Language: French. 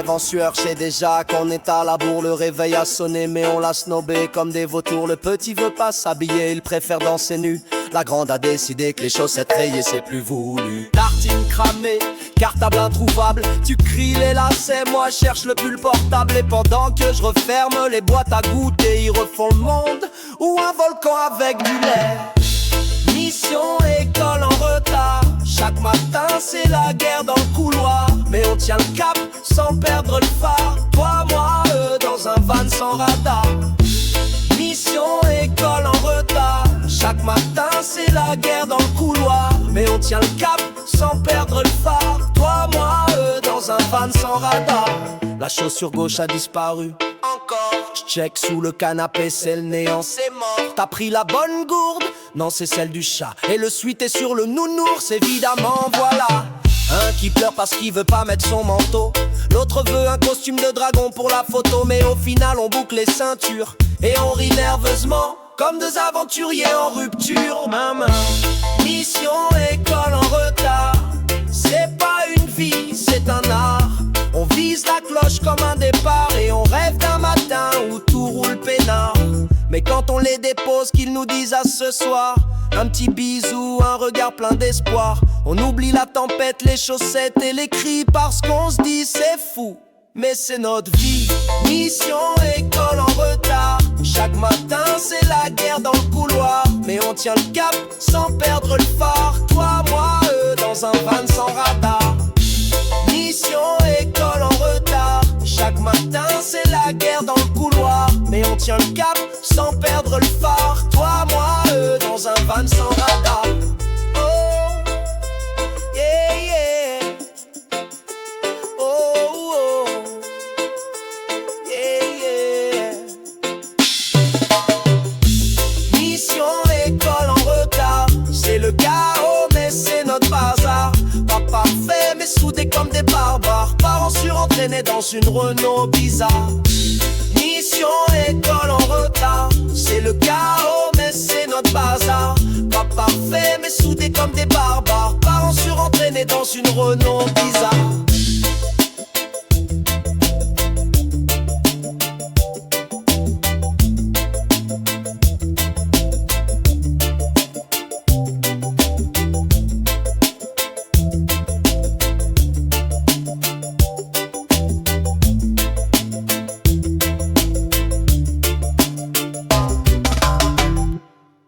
lève en sueur, je sais déjà qu'on est à la bourre. Le réveil a sonné mais on l'a snobé comme des vautours. Le petit veut pas s'habiller, il préfère danser nu. La grande a décidé que les chaussettes rayées c'est plus voulu. Tartine cramée, cartable introuvable. Tu cries les lacets, moi je cherche le pull portable. Et pendant que je referme les boîtes à goûter, ils refont le monde ou un volcan avec du lait. Mission école en retard. Chaque matin c'est la guerre dans le couloir. Mais on tient le cap sans perdre le phare. Toi, moi, eux dans un van sans radar. Mission école en retard. Chaque matin c'est la guerre dans le couloir. Mais on tient le cap sans perdre le phare. Toi, moi, eux dans un van sans radar. La chaussure gauche a disparu. Encore, j'check sous le canapé, c'est le néant, c'est mort. T'as pris la bonne gourde? Non, c'est celle du chat. Et le suite est sur le nounours, évidemment, voilà. Un qui pleure parce qu'il veut pas mettre son manteau. L'autre veut un costume de dragon pour la photo. Mais au final on boucle les ceintures et on rit nerveusement comme deux aventuriers en rupture. Maman, mission école en retard. C'est pas une vie, c'est un art. On vise la cloche comme un départ et on rêve d'un matin où tout roule peinard. Mais quand on les dépose, qu'ils nous disent à ce soir, un petit bisou, un regard plein d'espoir. On oublie la tempête, les chaussettes et les cris parce qu'on se dit c'est fou, mais c'est notre vie. Mission école en retard. Chaque matin c'est la guerre dans le couloir. Mais on tient le cap sans perdre le phare. Toi, moi, eux dans un van sans radar. Mission école en retard. Chaque matin c'est la guerre dans le couloir. Mais on tient le cap sans perdre le phare. Toi, moi, eux dans un van sans radar. Oh, yeah, yeah. Oh, oh, yeah, yeah. Mission école en retard. C'est le chaos mais c'est notre bazar. Pas parfait mais soudés comme des barbares. Parents surentraînés dans une Renault bizarre. Mission école en retard. C'est le chaos mais c'est notre bazar. Pas parfait mais soudés comme des barbares. Parents surentraînés dans une Renault bizarre.